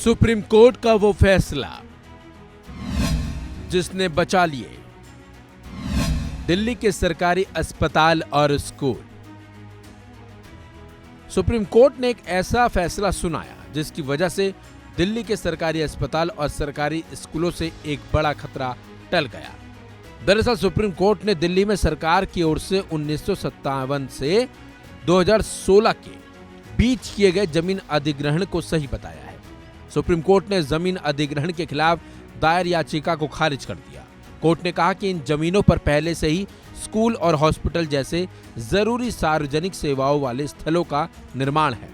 Supreme court का वो फैसला जिसने बचा लिए दिल्ली के सरकारी अस्पताल और स्कूल। सुप्रीम कोर्ट ने एक ऐसा फैसला सुनाया जिसकी वजह से दिल्ली के सरकारी अस्पताल और सरकारी स्कूलों से एक बड़ा खतरा टल गया। दरअसल सुप्रीम कोर्ट ने दिल्ली में सरकार की ओर से 1957 से 2016 के बीच किए गए जमीन अधिग्रहण को सही बताया है। सुप्रीम कोर्ट ने जमीन अधिग्रहण के खिलाफ दायर याचिका को खारिज कर दिया। कोर्ट ने कहा कि इन जमीनों पर पहले से ही स्कूल और हॉस्पिटल जैसे जरूरी सार्वजनिक सेवाओं वाले स्थलों का निर्माण है।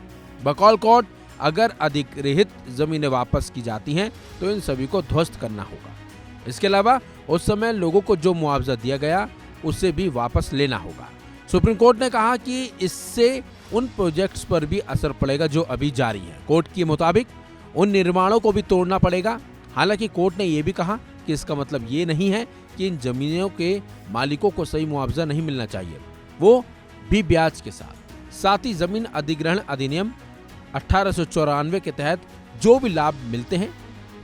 बकौल कोर्ट, अगर अधिग्रहित जमीनें वापस की जाती हैं तो इन सभी को ध्वस्त करना होगा। इसके अलावा उस समय लोगों को जो मुआवजा दिया गया उसे भी वापस लेना होगा। सुप्रीम कोर्ट ने कहा कि इससे उन प्रोजेक्ट्स पर भी असर पड़ेगा जो अभी जारी हैं। कोर्ट के मुताबिक उन निर्माणों को भी तोड़ना पड़ेगा। हालांकि कोर्ट ने यह भी कहा कि इसका मतलब ये नहीं है कि इन जमीनों के मालिकों को सही मुआवजा नहीं मिलना चाहिए, वो भी ब्याज के साथ। साथ ही जमीन अधिग्रहण अधिनियम 1894 के तहत जो भी लाभ मिलते हैं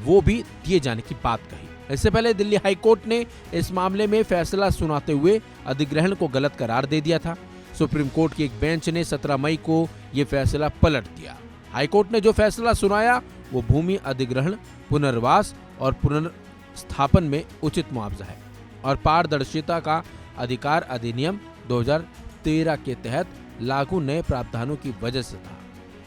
वो भी दिए जाने की बात कही। इससे पहले दिल्ली हाई कोर्ट ने इस मामले में फैसला सुनाते हुए अधिग्रहण को गलत करार दे दिया था। सुप्रीम कोर्ट की एक बेंच ने 17 मई को ये फैसला पलट दिया। हाई कोर्ट ने जो फैसला सुनाया वो भूमि अधिग्रहण, पुनर्वास और पुनर्स्थापन में उचित मुआवजा है और पारदर्शिता का अधिकार अधिनियम 2013 के तहत लागू नए प्रावधानों की वजह से था।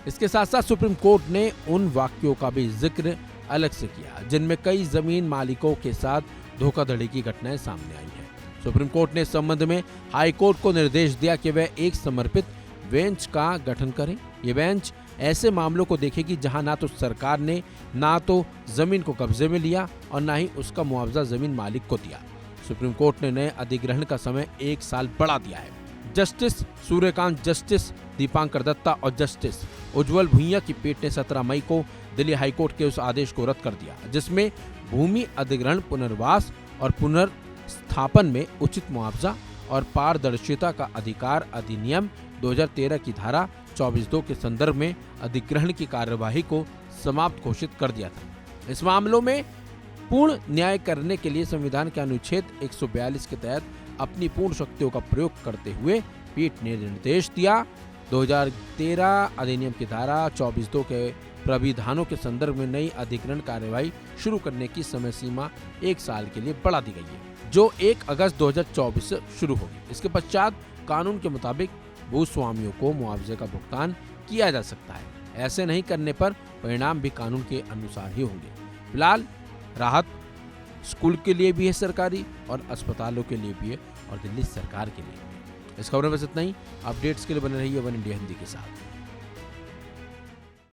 इसके साथ साथ सुप्रीम कोर्ट ने उन वाक्यों का भी जिक्र अलग से किया जिनमें कई जमीन मालिकों के साथ धोखाधड़ी की घटनाएं सामने आई हैं। सुप्रीम कोर्ट ने इस संबंध में हाई कोर्ट को निर्देश दिया कि वह एक समर्पित बेंच का गठन करे। ये बेंच ऐसे मामलों को देखेगी जहां ना तो सरकार ने ना तो जमीन को कब्जे में लिया और ना ही उसका मुआवजा जमीन मालिक को दिया। सुप्रीम कोर्ट ने नए अधिग्रहण का समय 1 साल बढ़ा दिया है। जस्टिस सूर्यकांत, जस्टिस दीपांकर दत्ता और जस्टिस उज्जवल भुइया की पीठ ने 17 मई को दिल्ली हाईकोर्ट के उस आदेश को रद्द कर दिया जिसमें भूमि अधिग्रहण, पुनर्वास और पुनर्स्थापन में उचित मुआवजा और पारदर्शिता का अधिकार अधिनियम 2013 की धारा 24(2) के संदर्भ में अधिग्रहण की कार्यवाही को समाप्त घोषित कर दिया था। इस मामलों में पूर्ण न्याय करने के लिए संविधान के अनुच्छेद 142 के तहत अपनी पूर्ण शक्तियों का प्रयोग करते हुए पीठ ने निर्देश दिया। 2013 अधिनियम की धारा 24(2) के प्राविधानों के संदर्भ में नई अधिग्रहण कार्यवाही शुरू करने की समय सीमा 1 साल के लिए बढ़ा दी गई है, जो 1 अगस्त 2024 से शुरू होगी। इसके पश्चात कानून के मुताबिक भूस्वामियों को मुआवजे का भुगतान किया जा सकता है। ऐसे नहीं करने पर परिणाम भी कानून के अनुसार ही होंगे। फिलहाल राहत स्कूल के लिए भी है सरकारी और अस्पतालों के लिए भी है और दिल्ली सरकार के लिए भी है। इस खबर में बस इतना ही। अपडेट्स के लिए बने रहिए वन इंडिया हिंदी के साथ।